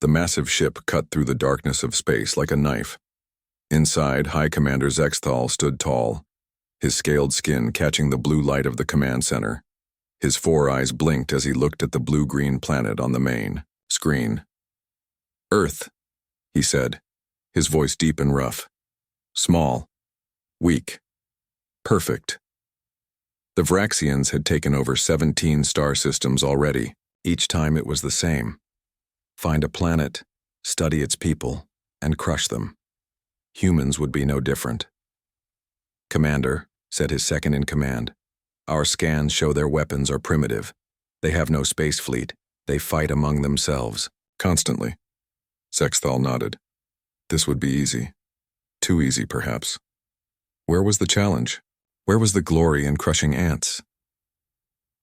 The massive ship cut through the darkness of space like a knife. Inside, High Commander Zexthal stood tall, his scaled skin catching the blue light of the command center. His four eyes blinked as he looked at the blue-green planet on the main screen. "Earth," he said, his voice deep and rough. "Small. Weak. Perfect." The Vraxians had taken over 17 star systems already. Each time it was the same. Find a planet, study its people, and crush them. Humans would be no different. "Commander," said his second-in-command, "our scans show their weapons are primitive. They have no space fleet. They fight among themselves. Constantly." Zexthal nodded. This would be easy. Too easy, perhaps. Where was the challenge? Where was the glory in crushing ants?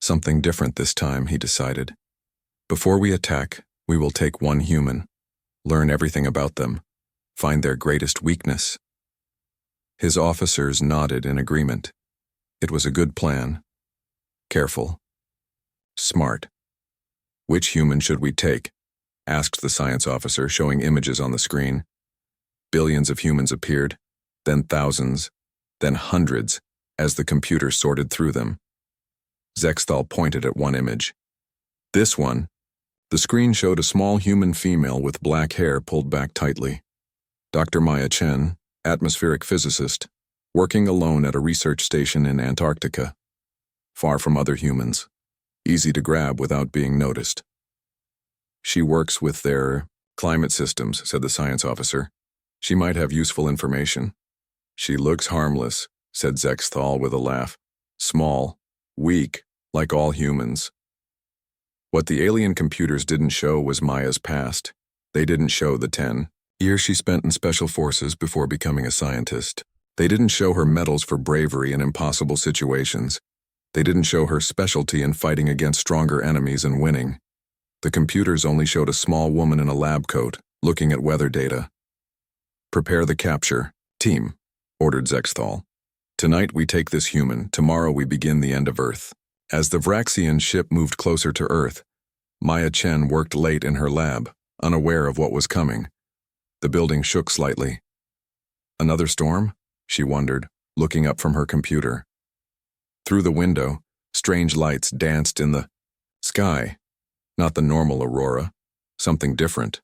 Something different this time, he decided. Before we attack, we will take one human, learn everything about them, find their greatest weakness. His officers nodded in agreement. It was a good plan. Careful. Smart. "Which human should we take?" asked the science officer, showing images on the screen. Billions of humans appeared, then thousands, then hundreds, as the computer sorted through them. Zexthal pointed at one image. "This one." The screen showed a small human female with black hair pulled back tightly. Dr. Maya Chen, atmospheric physicist, working alone at a research station in Antarctica. Far from other humans. Easy to grab without being noticed. "She works with their climate systems," said the science officer. "She might have useful information." "She looks harmless," said Zexthal with a laugh. "Small, weak, like all humans." What the alien computers didn't show was Maya's past. They didn't show the 10 years she spent in special forces before becoming a scientist. They didn't show her medals for bravery in impossible situations. They didn't show her specialty in fighting against stronger enemies and winning. The computers only showed a small woman in a lab coat, looking at weather data. "Prepare the capture, team," ordered Zexthal. "Tonight we take this human, tomorrow we begin the end of Earth." As the Vraxian ship moved closer to Earth, Maya Chen worked late in her lab, unaware of what was coming. The building shook slightly. Another storm? She wondered, looking up from her computer. Through the window, strange lights danced in the sky. Not the normal aurora, something different.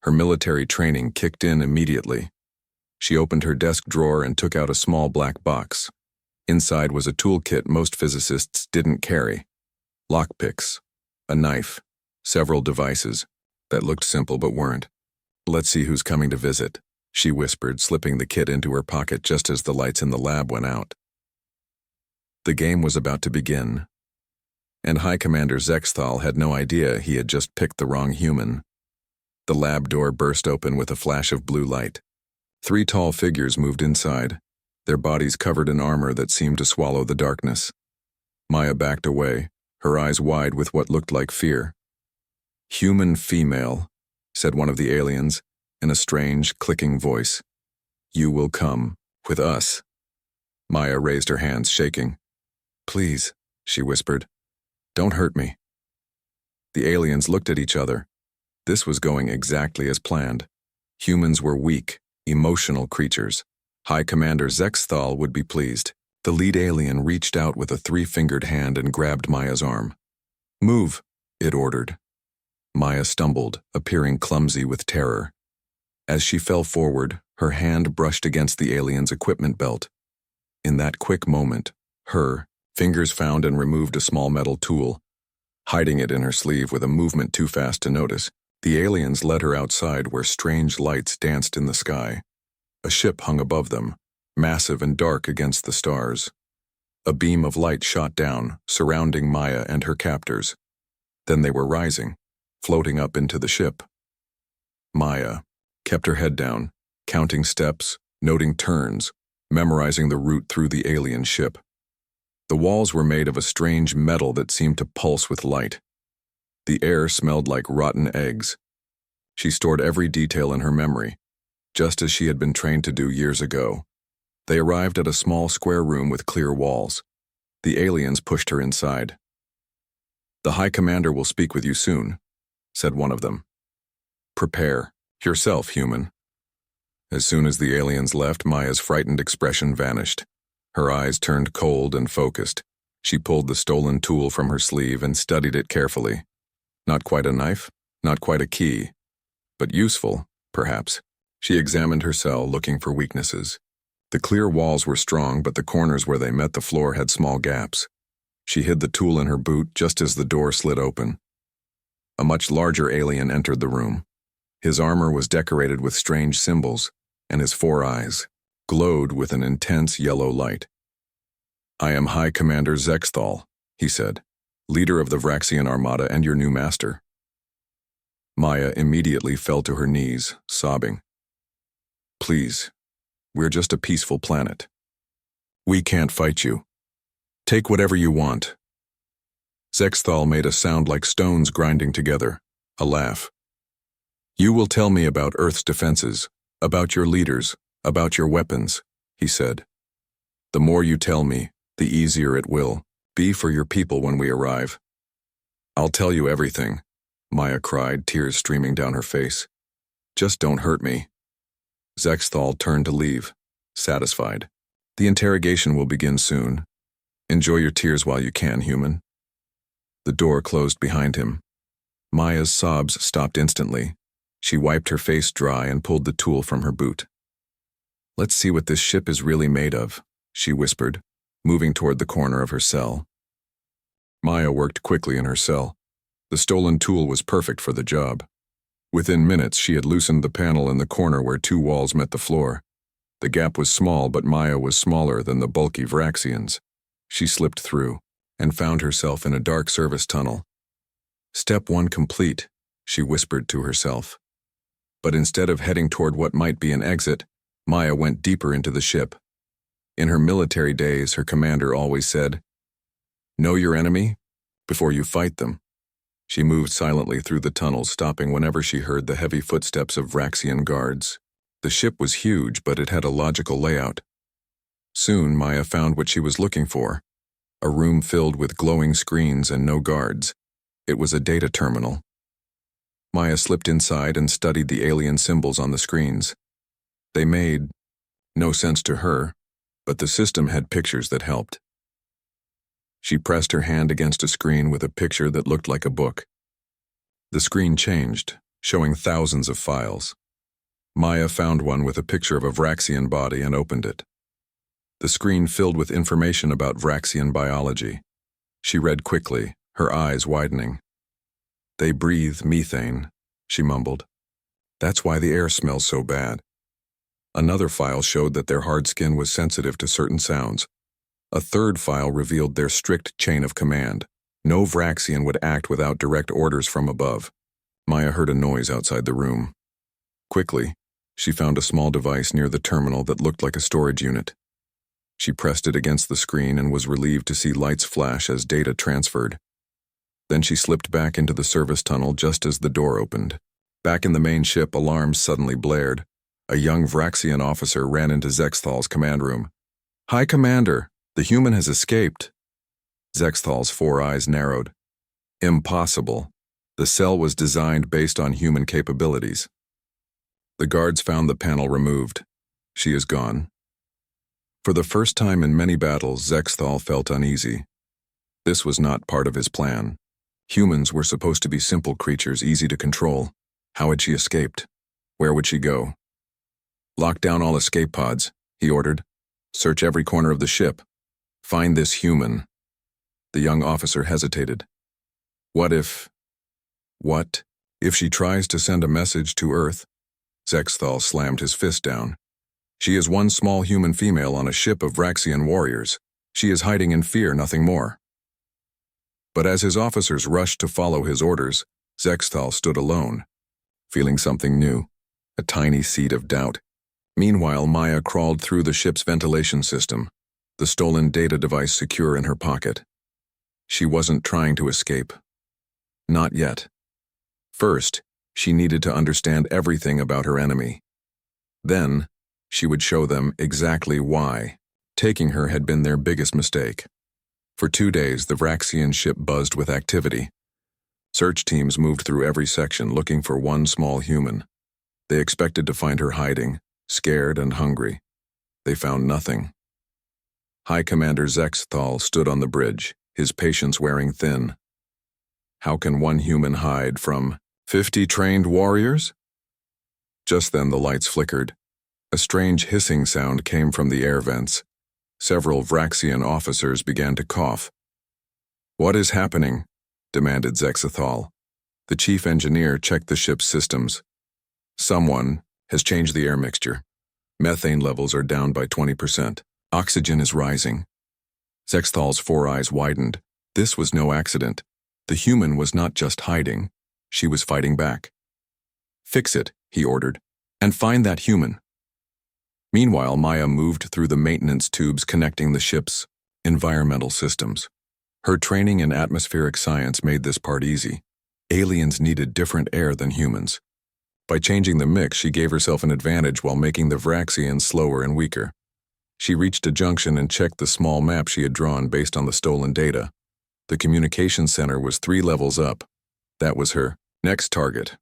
Her military training kicked in immediately. She opened her desk drawer and took out a small black box. Inside was a toolkit most physicists didn't carry. Lockpicks, a knife, several devices that looked simple but weren't. "Let's see who's coming to visit," she whispered, slipping the kit into her pocket just as the lights in the lab went out. The game was about to begin, and High Commander Zexthal had no idea he had just picked the wrong human. The lab door burst open with a flash of blue light. 3 tall figures moved inside, their bodies covered in armor that seemed to swallow the darkness. Maya backed away, her eyes wide with what looked like fear. "Human female," said one of the aliens, in a strange, clicking voice. "You will come with us." Maya raised her hands, shaking. "Please," she whispered. "Don't hurt me." The aliens looked at each other. This was going exactly as planned. Humans were weak, emotional creatures. High Commander Zexthal would be pleased. The lead alien reached out with a 3-fingered hand and grabbed Maya's arm. "Move," it ordered. Maya stumbled, appearing clumsy with terror. As she fell forward, her hand brushed against the alien's equipment belt. In that quick moment, her fingers found and removed a small metal tool, hiding it in her sleeve with a movement too fast to notice. The aliens led her outside where strange lights danced in the sky. A ship hung above them, massive and dark against the stars. A beam of light shot down, surrounding Maya and her captors. Then they were rising, floating up into the ship. Maya kept her head down, counting steps, noting turns, memorizing the route through the alien ship. The walls were made of a strange metal that seemed to pulse with light. The air smelled like rotten eggs. She stored every detail in her memory, just as she had been trained to do years ago. They arrived at a small square room with clear walls. The aliens pushed her inside. "The High Commander will speak with you soon," said one of them. Prepare yourself, human." As soon as the aliens left, Maya's frightened expression vanished. Her eyes turned cold and focused. She pulled the stolen tool from her sleeve and studied it carefully. Not quite a knife, not quite a key, but useful, perhaps. She examined her cell, looking for weaknesses. The clear walls were strong, but the corners where they met the floor had small gaps. She hid the tool in her boot just as the door slid open. A much larger alien entered the room. His armor was decorated with strange symbols, and his 4 eyes glowed with an intense yellow light. "I am High Commander Zexthal," he said, "leader of the Vraxian Armada and your new master." Maya immediately fell to her knees, sobbing. "Please, we're just a peaceful planet. We can't fight you. Take whatever you want." Zexthal made a sound like stones grinding together, a laugh. "You will tell me about Earth's defenses, about your leaders, about your weapons," he said. "The more you tell me, the easier it will be for your people when we arrive." "I'll tell you everything," Maya cried, tears streaming down her face. "Just don't hurt me." Zexthal turned to leave, satisfied. "The interrogation will begin soon. Enjoy your tears while you can, human." The door closed behind him. Maya's sobs stopped instantly. She wiped her face dry and pulled the tool from her boot. "Let's see what this ship is really made of," she whispered, moving toward the corner of her cell. Maya worked quickly in her cell. The stolen tool was perfect for the job. Within minutes, she had loosened the panel in the corner where 2 walls met the floor. The gap was small, but Maya was smaller than the bulky Vraxians. She slipped through and found herself in a dark service tunnel. "Step 1 complete," she whispered to herself. But instead of heading toward what might be an exit, Maya went deeper into the ship. In her military days, her commander always said, "Know your enemy before you fight them." She moved silently through the tunnel, stopping whenever she heard the heavy footsteps of Vraxian guards. The ship was huge, but it had a logical layout. Soon, Maya found what she was looking for, a room filled with glowing screens and no guards. It was a data terminal. Maya slipped inside and studied the alien symbols on the screens. They made no sense to her, but the system had pictures that helped. She pressed her hand against a screen with a picture that looked like a book. The screen changed, showing thousands of files. Maya found one with a picture of a Vraxian body and opened it. The screen filled with information about Vraxian biology. She read quickly, her eyes widening. "They breathe methane," she mumbled. "That's why the air smells so bad." Another file showed that their hard skin was sensitive to certain sounds. A third file revealed their strict chain of command. No Vraxian would act without direct orders from above. Maya heard a noise outside the room. Quickly, she found a small device near the terminal that looked like a storage unit. She pressed it against the screen and was relieved to see lights flash as data transferred. Then she slipped back into the service tunnel just as the door opened. Back in the main ship, alarms suddenly blared. A young Vraxian officer ran into Zexthal's command room. "High Commander, the human has escaped." Zexthal's 4 eyes narrowed. "Impossible. The cell was designed based on human capabilities." The guards found the panel removed. "She is gone." For the first time in many battles, Zexthal felt uneasy. This was not part of his plan. Humans were supposed to be simple creatures, easy to control. How had she escaped? Where would she go? "Lock down all escape pods," he ordered. "Search every corner of the ship. Find this human." The young officer hesitated. What if she tries to send a message to Earth?" Zexthal slammed his fist down. "She is one small human female on a ship of Vraxian warriors. She is hiding in fear, nothing more." But as his officers rushed to follow his orders, Zexthal stood alone, feeling something new, a tiny seed of doubt. Meanwhile, Maya crawled through the ship's ventilation system, the stolen data device secure in her pocket. She wasn't trying to escape. Not yet. First, she needed to understand everything about her enemy. Then, she would show them exactly why taking her had been their biggest mistake. For 2 days, the Vraxian ship buzzed with activity. Search teams moved through every section looking for one small human. They expected to find her hiding, scared and hungry. They found nothing. High Commander Zexthal stood on the bridge, his patience wearing thin. How can one human hide from 50 trained warriors? Just then the lights flickered. A strange hissing sound came from the air vents. Several Vraxian officers began to cough. "What is happening?" demanded Zexthal. The chief engineer checked the ship's systems. "Someone has changed the air mixture. Methane levels are down by 20%. Oxygen is rising." Zexthal's four eyes widened. This was no accident. The human was not just hiding. She was fighting back. "Fix it," he ordered, "and find that human." Meanwhile, Maya moved through the maintenance tubes connecting the ship's environmental systems. Her training in atmospheric science made this part easy. Aliens needed different air than humans. By changing the mix, she gave herself an advantage while making the Vraxians slower and weaker. She reached a junction and checked the small map she had drawn based on the stolen data. The communication center was 3 levels up. That was her next target.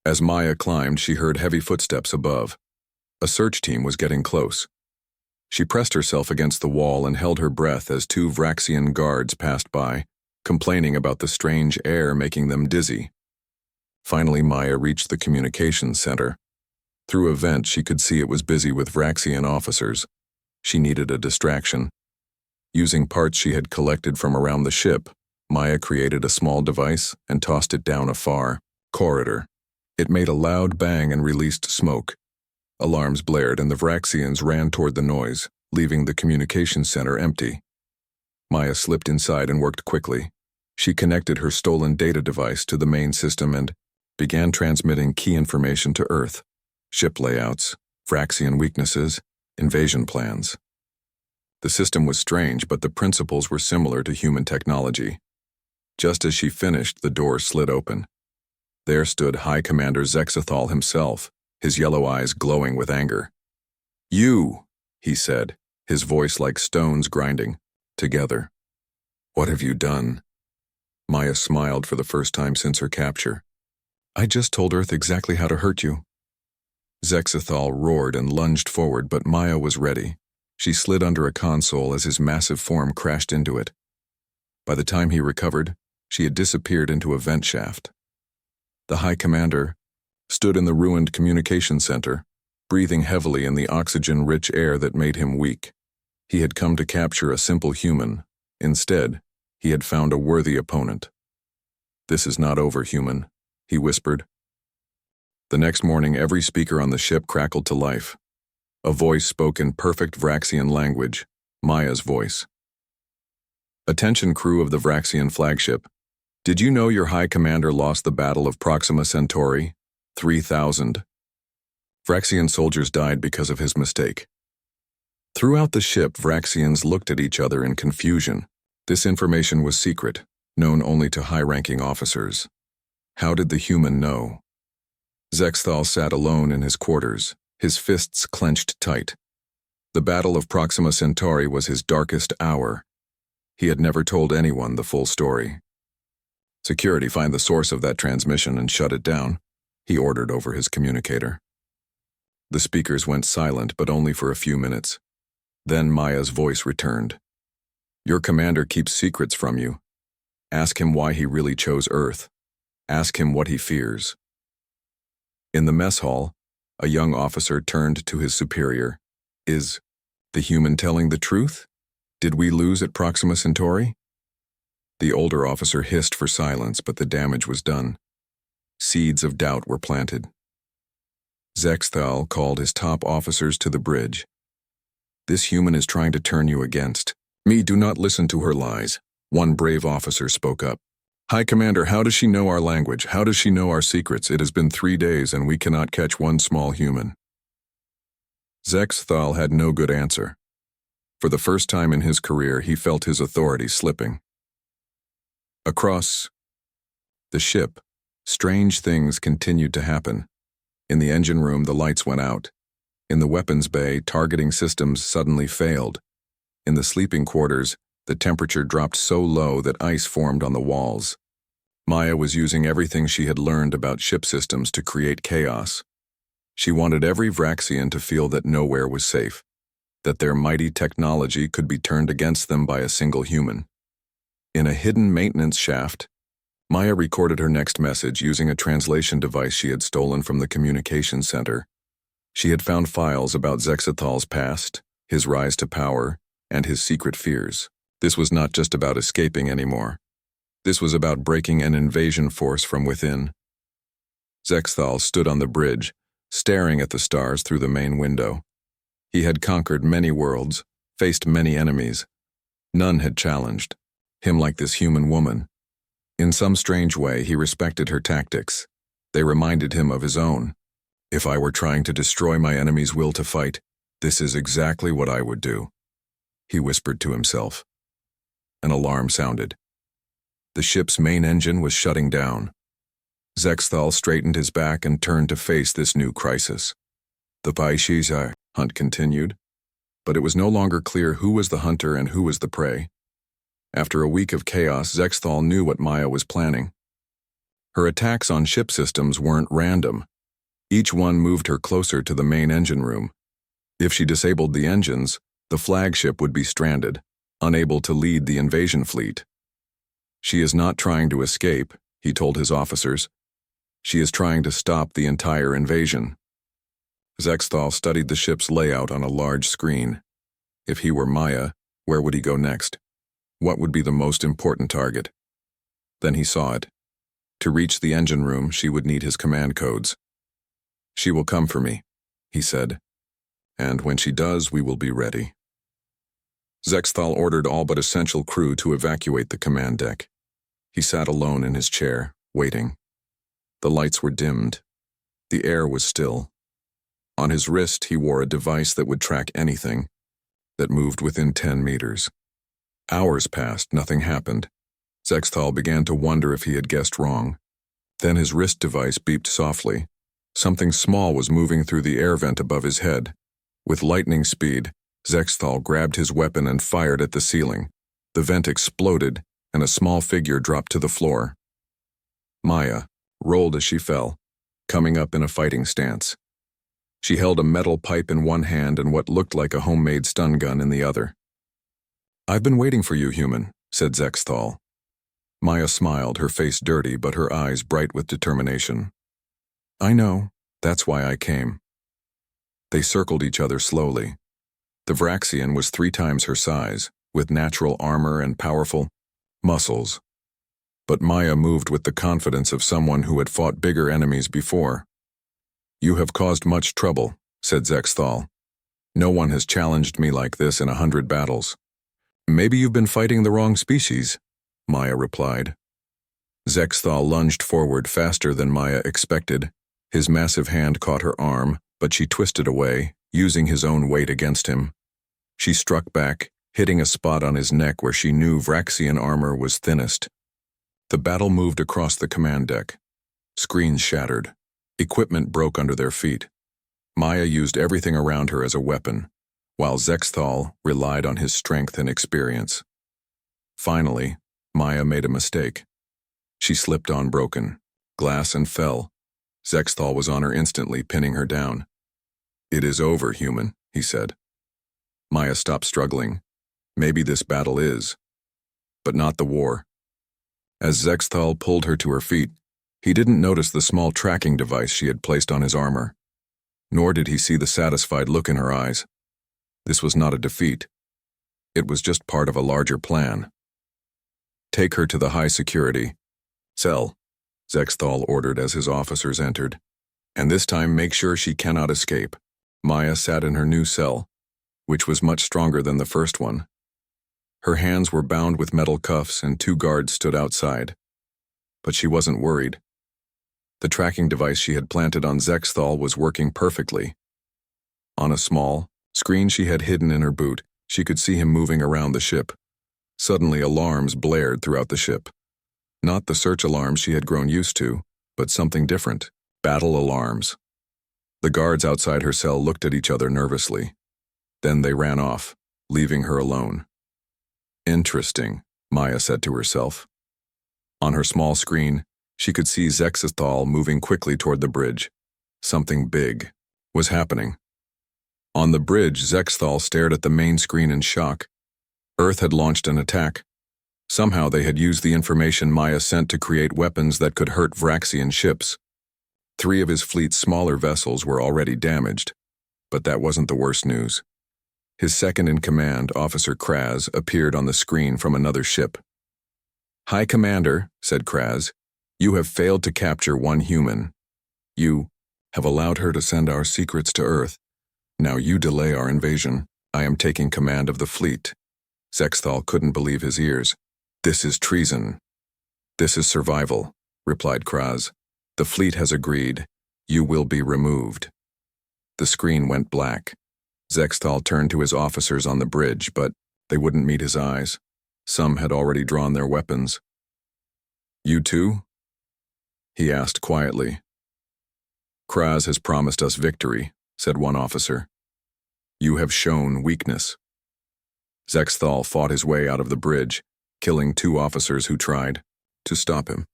As Maya climbed, she heard heavy footsteps above. A search team was getting close. She pressed herself against the wall and held her breath as 2 Vraxian guards passed by, complaining about the strange air making them dizzy. Finally, Maya reached the communications center. Through a vent, she could see it was busy with Vraxian officers. She needed a distraction. Using parts she had collected from around the ship, Maya created a small device and tossed it down a far corridor. It made a loud bang and released smoke. Alarms blared and the Vraxians ran toward the noise, leaving the communications center empty. Maya slipped inside and worked quickly. She connected her stolen data device to the main system and began transmitting key information to Earth: ship layouts, Vraxian weaknesses, invasion plans. The system was strange, but the principles were similar to human technology. Just as she finished, the door slid open. There stood High Commander Zexthal himself, his yellow eyes glowing with anger. "You," he said, his voice like stones grinding together. "What have you done?" Maya smiled for the first time since her capture. "I just told Earth exactly how to hurt you." Zexthal roared and lunged forward, but Maya was ready. She slid under a console as his massive form crashed into it. By the time he recovered, she had disappeared into a vent shaft. The High Commander stood in the ruined communication center, breathing heavily in the oxygen-rich air that made him weak. He had come to capture a simple human. Instead, he had found a worthy opponent. "This is not over, human," he whispered. The next morning, every speaker on the ship crackled to life. A voice spoke in perfect Vraxian language, Maya's voice. "Attention, crew of the Vraxian flagship. Did you know your High Commander lost the Battle of Proxima Centauri? 3,000. Vraxian soldiers died because of his mistake." Throughout the ship, Vraxians looked at each other in confusion. This information was secret, known only to high-ranking officers. How did the human know? Zexthal sat alone in his quarters, his fists clenched tight. The Battle of Proxima Centauri was his darkest hour. He had never told anyone the full story. "Security, find the source of that transmission and shut it down," he ordered over his communicator. The speakers went silent, but only for a few minutes. Then Maya's voice returned. "Your commander keeps secrets from you. Ask him why he really chose Earth. Ask him what he fears." In the mess hall, a young officer turned to his superior. "Is the human telling the truth? Did we lose at Proxima Centauri?" The older officer hissed for silence, but the damage was done. Seeds of doubt were planted. Zexthal called his top officers to the bridge. "This human is trying to turn you against me. Do not listen to her lies," one brave officer spoke up. "High Commander, how does she know our language? How does she know our secrets? It has been 3 days and we cannot catch one small human." Zexthal had no good answer. For the first time in his career, he felt his authority slipping. Across the ship, strange things continued to happen. In the engine room, the lights went out. In the weapons bay, targeting systems suddenly failed. In the sleeping quarters, the temperature dropped so low that ice formed on the walls. Maya was using everything she had learned about ship systems to create chaos. She wanted every Vraxian to feel that nowhere was safe, that their mighty technology could be turned against them by a single human. In a hidden maintenance shaft, Maya recorded her next message using a translation device she had stolen from the communications center. She had found files about Zexathal's past, his rise to power, and his secret fears. This was not just about escaping anymore. This was about breaking an invasion force from within. Zexathal stood on the bridge, staring at the stars through the main window. He had conquered many worlds, faced many enemies. None had challenged him like this human woman. In some strange way, he respected her tactics. They reminded him of his own. If I were trying to destroy my enemy's will to fight, this is exactly what I would do, he whispered to himself. An alarm sounded. The ship's main engine was shutting down. Zexathal straightened his back and turned to face this new crisis. The Paishizai hunt continued, but it was no longer clear who was the hunter and who was the prey. After a week of chaos, Zexathal knew what Maya was planning. Her attacks on ship systems weren't random. Each one moved her closer to the main engine room. If she disabled the engines, the flagship would be stranded, unable to lead the invasion fleet. She is not trying to escape, he told his officers. She is trying to stop the entire invasion. Zexathal studied the ship's layout on a large screen. If he were Maya, where would he go next? What would be the most important target? Then he saw it. To reach the engine room, she would need his command codes. She will come for me, he said. And when she does, we will be ready. Zexathal ordered all but essential crew to evacuate the command deck. He sat alone in his chair, waiting. The lights were dimmed. The air was still. On his wrist, he wore a device that would track anything that moved within 10 meters. Hours passed, nothing happened. Zexathal began to wonder if he had guessed wrong. Then his wrist device beeped softly. Something small was moving through the air vent above his head. With lightning speed, Zexathal grabbed his weapon and fired at the ceiling. The vent exploded, and a small figure dropped to the floor. Maya rolled as she fell, coming up in a fighting stance. She held a metal pipe in one hand and what looked like a homemade stun gun in the other. "I've been waiting for you, human," said Zexathal. Maya smiled, her face dirty but her eyes bright with determination. "I know. That's why I came." They circled each other slowly. The Vraxian was 3 times her size, with natural armor and powerful muscles. But Maya moved with the confidence of someone who had fought bigger enemies before. "You have caused much trouble," said Zexathal. "No one has challenged me like this in 100 battles." "Maybe you've been fighting the wrong species," Maya replied. Zexathal lunged forward faster than Maya expected. His massive hand caught her arm, but she twisted away, using his own weight against him. She struck back, hitting a spot on his neck where she knew Vraxian armor was thinnest. The battle moved across the command deck. Screens shattered. Equipment broke under their feet. Maya used everything around her as a weapon, while Zexathal relied on his strength and experience. Finally, Maya made a mistake. She slipped on broken glass and fell. Zexathal was on her instantly, pinning her down. "It is over, human," he said. Maya stopped struggling. Maybe this battle is, but not the war. As Zexathal pulled her to her feet, he didn't notice the small tracking device she had placed on his armor. Nor did he see the satisfied look in her eyes. This was not a defeat. It was just part of a larger plan. "Take her to the high security cell," Zexathal ordered as his officers entered. "And this time make sure she cannot escape." Maya sat in her new cell, which was much stronger than the first one. Her hands were bound with metal cuffs and 2 guards stood outside. But she wasn't worried. The tracking device she had planted on Zexathal was working perfectly. On a small screen she had hidden in her boot, she could see him moving around the ship. Suddenly alarms blared throughout the ship. Not the search alarms she had grown used to, but something different. Battle alarms. The guards outside her cell looked at each other nervously. Then they ran off, leaving her alone. "Interesting," Maya said to herself. On her small screen, she could see Zexithal moving quickly toward the bridge. Something big was happening. On the bridge, Zexithal stared at the main screen in shock. Earth had launched an attack. Somehow they had used the information Maya sent to create weapons that could hurt Vraxian ships. 3 of his fleet's smaller vessels were already damaged, but that wasn't the worst news. His second-in-command, Officer Kraz, appeared on the screen from another ship. "High Commander," said Kraz, "you have failed to capture 1 human. You have allowed her to send our secrets to Earth. Now you delay our invasion. I am taking command of the fleet." Zexithal couldn't believe his ears. "This is treason." "This is survival," replied Kraz. "The fleet has agreed. You will be removed." The screen went black. Zexithal turned to his officers on the bridge, but they wouldn't meet his eyes. Some had already drawn their weapons. "You too?" he asked quietly. "Kraz has promised us victory," said one officer. "You have shown weakness." Zexithal fought his way out of the bridge, killing 2 officers who tried to stop him.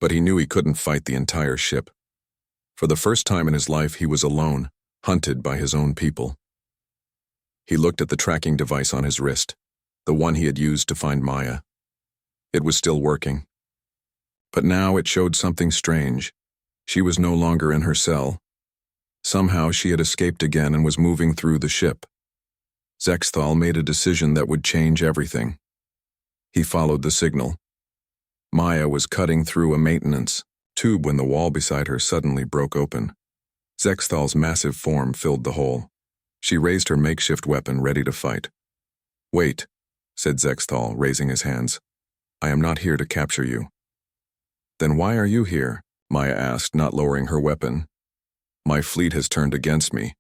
But he knew he couldn't fight the entire ship. For the first time in his life, he was alone, hunted by his own people. He looked at the tracking device on his wrist, the one he had used to find Maya. It was still working. But now it showed something strange. She was no longer in her cell. Somehow she had escaped again and was moving through the ship. Zexithal made a decision that would change everything. He followed the signal. Maya was cutting through a maintenance tube when the wall beside her suddenly broke open. Zexithal's massive form filled the hole. She raised her makeshift weapon, ready to fight. "Wait," said Zexithal, raising his hands. "I am not here to capture you." "Then why are you here?" Maya asked, not lowering her weapon. "My fleet has turned against me.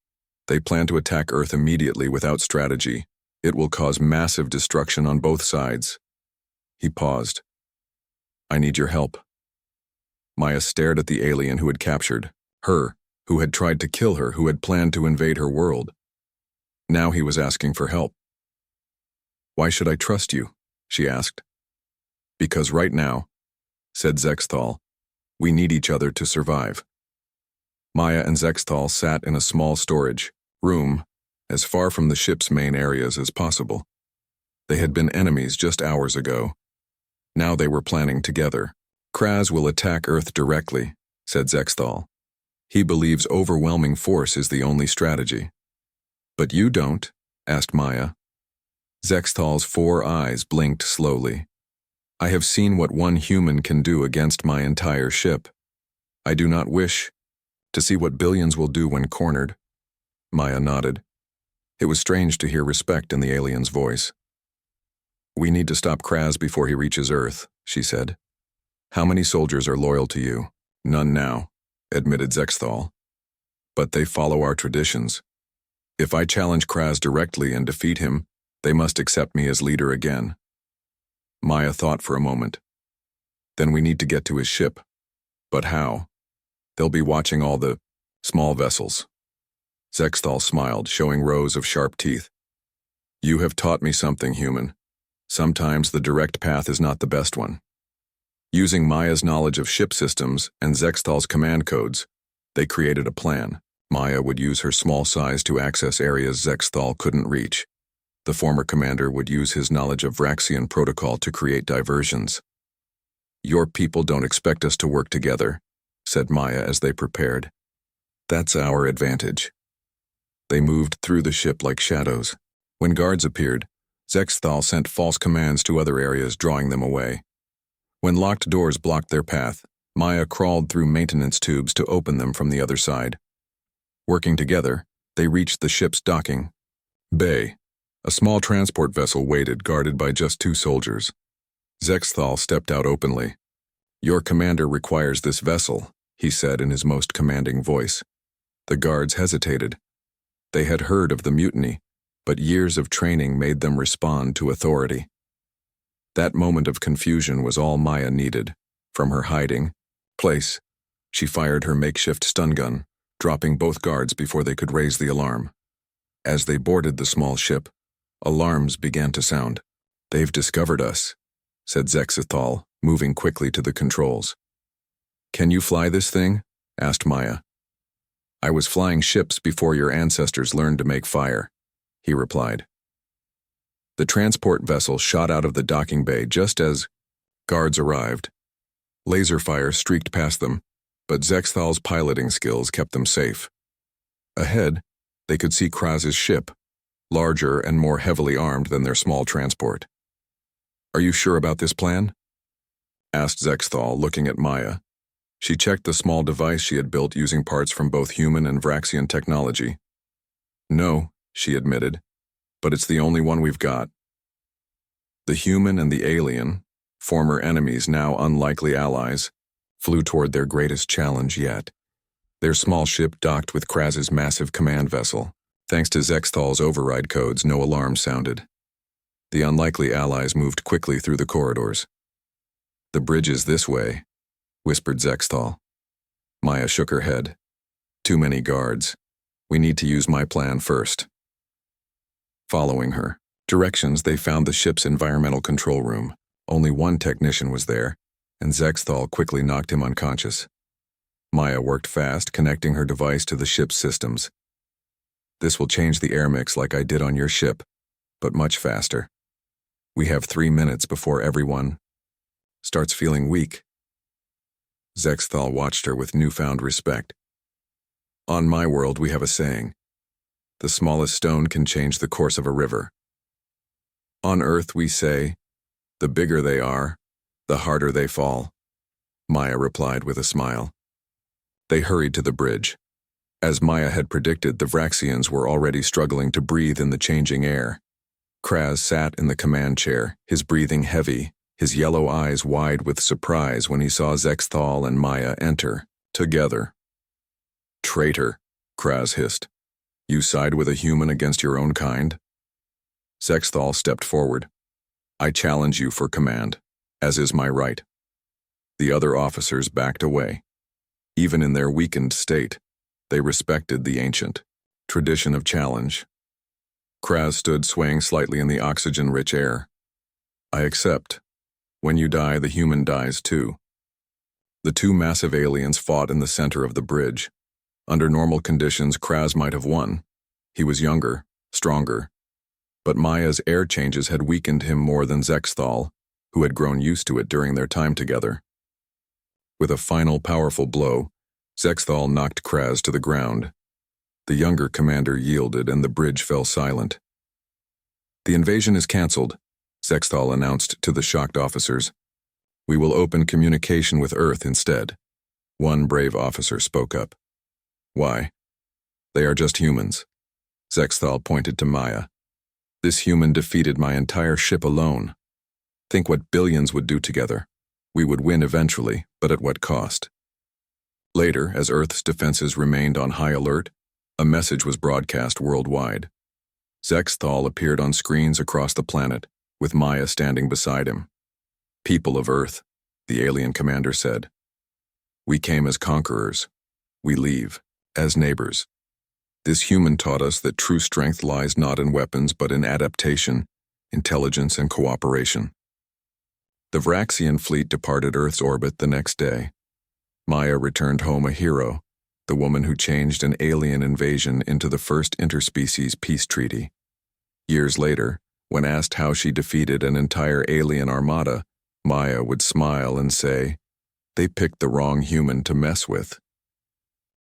They plan to attack Earth immediately without strategy. It will cause massive destruction on both sides." He paused. "I need your help." Maya stared at the alien who had captured her, who had tried to kill her, who had planned to invade her world. Now he was asking for help. "Why should I trust you?" she asked. "Because right now," said Zexithal, "we need each other to survive." Maya and Zexithal sat in a small storage room, as far from the ship's main areas as possible. They had been enemies just hours ago. Now they were planning together. "Kraz will attack Earth directly," said Zexithal. "He believes overwhelming force is the only strategy." "But you don't?" asked Maya. Zexithal's 4 eyes blinked slowly. "I have seen what 1 human can do against my entire ship. I do not wish to see what billions will do when cornered." Maya nodded. It was strange to hear respect in the alien's voice. "We need to stop Kraz before he reaches Earth," she said. "How many soldiers are loyal to you?" "None now," admitted Zexithal. "But they follow our traditions. If I challenge Kraz directly and defeat him, they must accept me as leader again." Maya thought for a moment. "Then we need to get to his ship. But how? They'll be watching all the small vessels." Zexithal smiled, showing rows of sharp teeth. "You have taught me something, human. Sometimes the direct path is not the best one." Using Maya's knowledge of ship systems and Zexithal's command codes, they created a plan. Maya would use her small size to access areas Zexithal couldn't reach. The former commander would use his knowledge of Vraxian protocol to create diversions. "Your people don't expect us to work together," said Maya as they prepared. "That's our advantage." They moved through the ship like shadows. When guards appeared, Zexithal sent false commands to other areas, drawing them away. When locked doors blocked their path, Maya crawled through maintenance tubes to open them from the other side. Working together, they reached the ship's docking bay. A small transport vessel waited, guarded by just 2 soldiers. Zexithal stepped out openly. "Your commander requires this vessel," he said in his most commanding voice. The guards hesitated. They had heard of the mutiny, but years of training made them respond to authority. That moment of confusion was all Maya needed. From her hiding place, she fired her makeshift stun gun, dropping both guards before they could raise the alarm. As they boarded the small ship, alarms began to sound. "They've discovered us," said Zexithal, moving quickly to the controls. "Can you fly this thing?" asked Maya. "I was flying ships before your ancestors learned to make fire," he replied. The transport vessel shot out of the docking bay just as guards arrived. Laser fire streaked past them, but Zexthal's piloting skills kept them safe. Ahead, they could see Kraz's ship, larger and more heavily armed than their small transport. "Are you sure about this plan?" asked Zexthal, looking at Maya. She checked the small device she had built using parts from both human and Vraxian technology. "No," she admitted, "but it's the only one we've got." The human and the alien, former enemies now unlikely allies, flew toward their greatest challenge yet. Their small ship docked with Kraz's massive command vessel. Thanks to Zexthal's override codes, no alarm sounded. The unlikely allies moved quickly through the corridors. "The bridge is this way," whispered Zexthal. Maya shook her head. "Too many guards. We need to use my plan first." Following her directions, they found the ship's environmental control room. Only one technician was there, and Zexthal quickly knocked him unconscious. Maya worked fast, connecting her device to the ship's systems. "This will change the air mix like I did on your ship, but much faster. We have 3 minutes before everyone starts feeling weak." Zexthal watched her with newfound respect. "On my world, we have a saying. The smallest stone can change the course of a river. On Earth, we say, the bigger they are, the harder they fall," Maya replied with a smile. They hurried to the bridge. As Maya had predicted, the Vraxians were already struggling to breathe in the changing air. Kraz sat in the command chair, his breathing heavy, his yellow eyes wide with surprise when he saw Zexthal and Maya enter, together. "Traitor," Kraz hissed. "You side with a human against your own kind?" Zexthal stepped forward. "I challenge you for command, as is my right." The other officers backed away. Even in their weakened state, they respected the ancient tradition of challenge. Kraz stood swaying slightly in the oxygen-rich air. "I accept. When you die, the human dies too." The two massive aliens fought in the center of the bridge. Under normal conditions, Kraz might have won. He was younger, stronger. But Maya's air changes had weakened him more than Zexthal, who had grown used to it during their time together. With a final powerful blow, Zexthal knocked Kraz to the ground. The younger commander yielded and the bridge fell silent. "The invasion is cancelled," Zexthal announced to the shocked officers. "We will open communication with Earth instead." One brave officer spoke up. "Why?" "They are just humans." Zexthal pointed to Maya. "This human defeated my entire ship alone. Think what billions would do together. We would win eventually, but at what cost?" Later, as Earth's defenses remained on high alert, a message was broadcast worldwide. Zexthal appeared on screens across the planet, with Maya standing beside him. "People of Earth," the alien commander said. "We came as conquerors. We leave as neighbors. This human taught us that true strength lies not in weapons but in adaptation, intelligence, and cooperation." The Vraxian fleet departed Earth's orbit the next day. Maya returned home a hero, the woman who changed an alien invasion into the first interspecies peace treaty. Years later, when asked how she defeated an entire alien armada, Maya would smile and say, "They picked the wrong human to mess with."